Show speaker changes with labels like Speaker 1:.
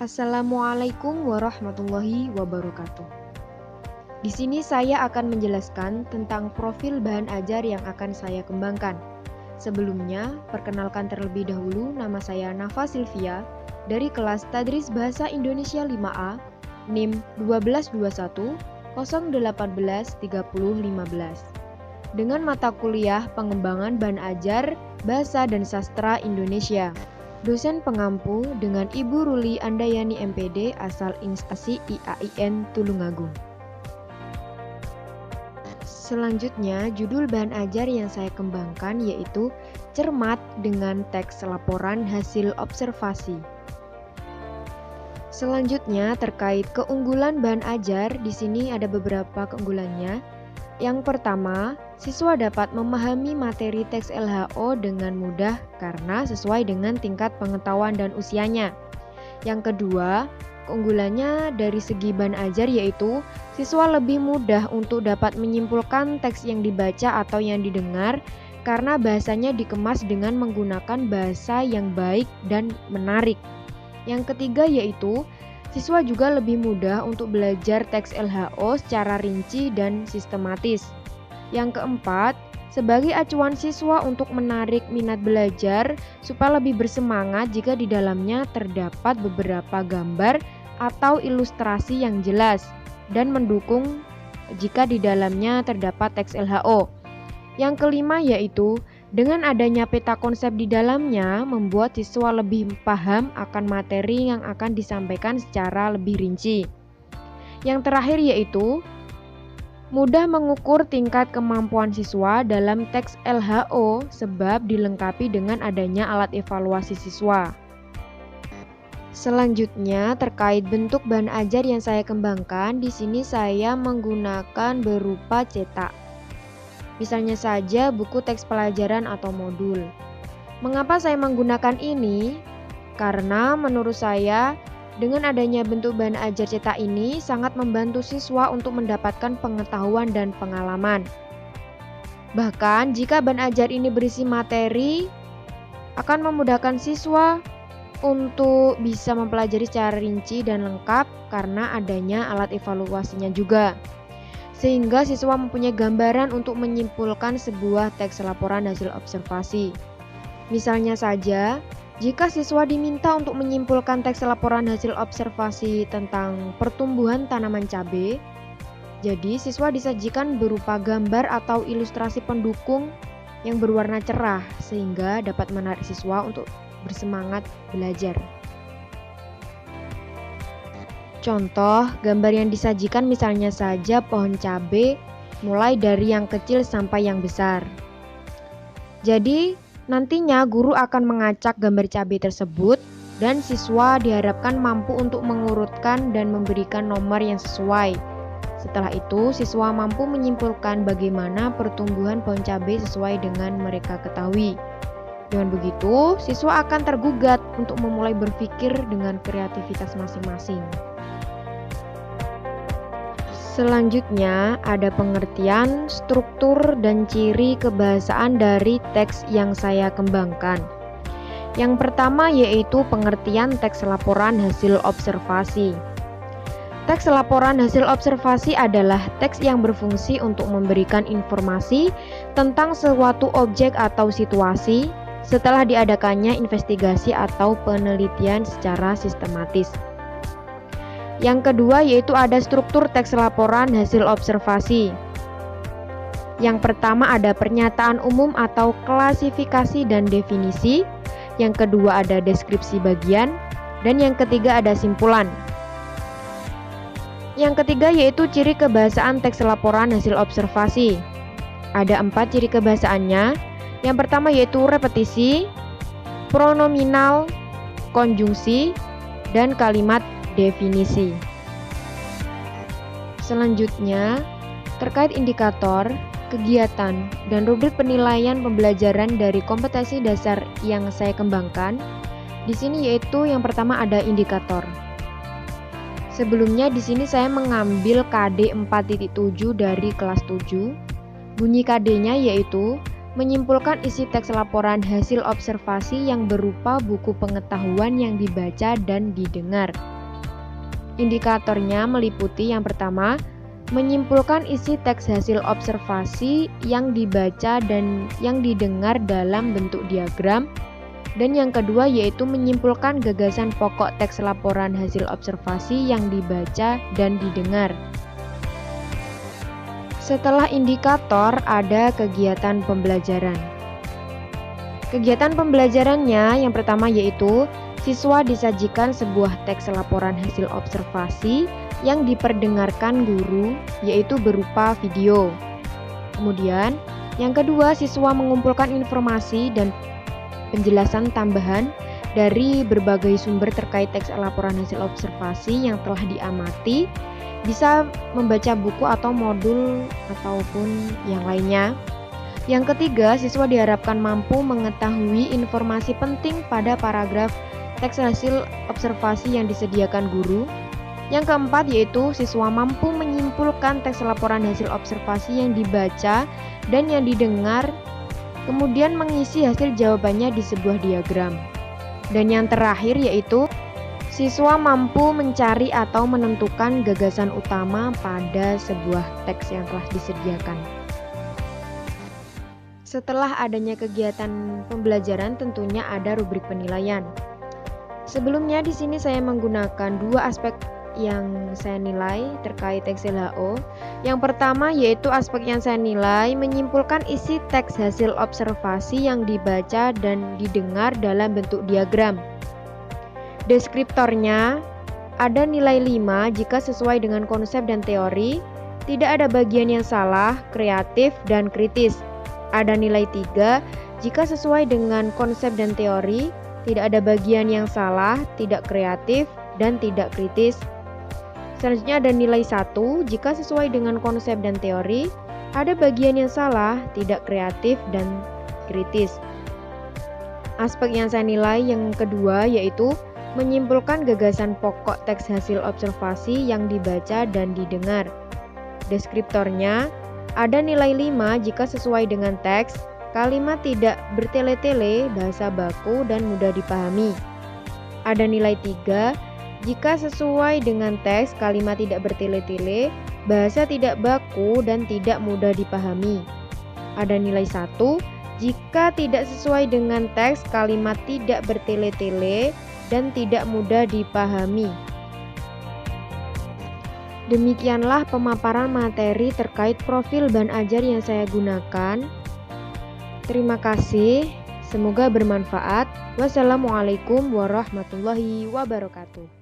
Speaker 1: Assalamualaikum warahmatullahi wabarakatuh. Di sini saya akan menjelaskan tentang profil bahan ajar yang akan saya kembangkan. Sebelumnya, perkenalkan terlebih dahulu nama saya Nafa Silvia dari kelas Tadris Bahasa Indonesia 5A, NIM 1221 018 30 15. Dengan mata kuliah Pengembangan Bahan Ajar Bahasa dan Sastra Indonesia. Dosen pengampu dengan Ibu Ruli Andayani MPD asal instansi IAIN Tulungagung. Selanjutnya, judul bahan ajar yang saya kembangkan yaitu cermat dengan teks laporan hasil observasi. Selanjutnya, terkait keunggulan bahan ajar, di sini ada beberapa keunggulannya. Yang pertama, siswa dapat memahami materi teks LHO dengan mudah karena sesuai dengan tingkat pengetahuan dan usianya. Yang kedua, keunggulannya dari segi bahan ajar yaitu siswa lebih mudah untuk dapat menyimpulkan teks yang dibaca atau yang didengar karena bahasanya dikemas dengan menggunakan bahasa yang baik dan menarik. Yang ketiga yaitu siswa juga lebih mudah untuk belajar teks LHO secara rinci dan sistematis. Yang keempat, sebagai acuan siswa untuk menarik minat belajar supaya lebih bersemangat jika di dalamnya terdapat beberapa gambar atau ilustrasi yang jelas dan mendukung jika di dalamnya terdapat teks LHO. Yang kelima yaitu dengan adanya peta konsep di dalamnya membuat siswa lebih paham akan materi yang akan disampaikan secara lebih rinci. Yang terakhir yaitu mudah mengukur tingkat kemampuan siswa dalam teks LHO sebab dilengkapi dengan adanya alat evaluasi siswa. Selanjutnya terkait bentuk bahan ajar yang saya kembangkan, di sini saya menggunakan berupa cetak. Misalnya saja buku teks pelajaran atau modul. Mengapa saya menggunakan ini? Karena menurut saya dengan adanya bentuk bahan ajar cetak ini sangat membantu siswa untuk mendapatkan pengetahuan dan pengalaman. Bahkan jika bahan ajar ini berisi materi akan memudahkan siswa untuk bisa mempelajari secara rinci dan lengkap karena adanya alat evaluasinya juga. Sehingga siswa mempunyai gambaran untuk menyimpulkan sebuah teks laporan hasil observasi. Misalnya saja, jika siswa diminta untuk menyimpulkan teks laporan hasil observasi tentang pertumbuhan tanaman cabai, jadi siswa disajikan berupa gambar atau ilustrasi pendukung yang berwarna cerah sehingga dapat menarik siswa untuk bersemangat belajar. Contoh, gambar yang disajikan misalnya saja pohon cabai mulai dari yang kecil sampai yang besar. Jadi, nantinya guru akan mengacak gambar cabai tersebut dan siswa diharapkan mampu untuk mengurutkan dan memberikan nomor yang sesuai. Setelah itu, siswa mampu menyimpulkan bagaimana pertumbuhan pohon cabai sesuai dengan mereka ketahui. Dengan begitu, siswa akan tergugat untuk memulai berpikir dengan kreativitas masing-masing. Selanjutnya, ada pengertian, struktur, dan ciri kebahasaan dari teks yang saya kembangkan. Yang pertama yaitu pengertian teks laporan hasil observasi. Teks laporan hasil observasi adalah teks yang berfungsi untuk memberikan informasi tentang suatu objek atau situasi setelah diadakannya investigasi atau penelitian secara sistematis. Yang kedua yaitu ada struktur teks laporan hasil observasi. Yang pertama ada pernyataan umum atau klasifikasi dan definisi. Yang kedua ada deskripsi bagian. Dan yang ketiga ada simpulan. Yang ketiga yaitu ciri kebahasaan teks laporan hasil observasi. Ada 4 ciri kebahasaannya. Yang pertama yaitu repetisi, pronominal, konjungsi, dan kalimat definisi. Selanjutnya, terkait indikator, kegiatan, dan rubrik penilaian pembelajaran dari kompetensi dasar yang saya kembangkan, di sini yaitu yang pertama ada indikator. Sebelumnya di sini saya mengambil KD 4.7 dari kelas 7. Bunyi KD-nya yaitu menyimpulkan isi teks laporan hasil observasi yang berupa buku pengetahuan yang dibaca dan didengar. Indikatornya meliputi yang pertama, menyimpulkan isi teks hasil observasi yang dibaca dan yang didengar dalam bentuk diagram. Dan yang kedua yaitu menyimpulkan gagasan pokok teks laporan hasil observasi yang dibaca dan didengar. Setelah indikator ada kegiatan pembelajaran. Kegiatan pembelajarannya yang pertama yaitu siswa disajikan sebuah teks laporan hasil observasi yang diperdengarkan guru, yaitu berupa video. Kemudian, yang kedua, siswa mengumpulkan informasi dan penjelasan tambahan dari berbagai sumber terkait teks laporan hasil observasi yang telah diamati, bisa membaca buku atau modul ataupun yang lainnya. Yang ketiga, siswa diharapkan mampu mengetahui informasi penting pada paragraf teks hasil observasi yang disediakan guru. Yang keempat yaitu siswa mampu menyimpulkan teks laporan hasil observasi yang dibaca dan yang didengar, kemudian mengisi hasil jawabannya di sebuah diagram. Dan yang terakhir yaitu siswa mampu mencari atau menentukan gagasan utama pada sebuah teks yang telah disediakan. Setelah adanya kegiatan pembelajaran, tentunya ada rubrik penilaian. Sebelumnya di sini saya menggunakan dua aspek yang saya nilai terkait teks LHO. Yang pertama yaitu aspek yang saya nilai menyimpulkan isi teks hasil observasi yang dibaca dan didengar dalam bentuk diagram. Deskriptornya ada nilai 5 jika sesuai dengan konsep dan teori, tidak ada bagian yang salah, kreatif, dan kritis. Ada nilai 3 jika sesuai dengan konsep dan teori, tidak ada bagian yang salah, tidak kreatif, dan tidak kritis. Selanjutnya ada nilai 1 jika sesuai dengan konsep dan teori, ada bagian yang salah, tidak kreatif, dan kritis. Aspek yang saya nilai yang kedua yaitu menyimpulkan gagasan pokok teks hasil observasi yang dibaca dan didengar. Deskriptornya ada nilai 5 jika sesuai dengan teks, kalimat tidak bertele-tele, bahasa baku, dan mudah dipahami. Ada nilai 3 jika sesuai dengan teks, kalimat tidak bertele-tele, bahasa tidak baku, dan tidak mudah dipahami. Ada nilai 1 jika tidak sesuai dengan teks, kalimat tidak bertele-tele, dan tidak mudah dipahami. Demikianlah pemaparan materi terkait profil bahan ajar yang saya gunakan. Terima kasih, semoga bermanfaat. Wassalamualaikum warahmatullahi wabarakatuh.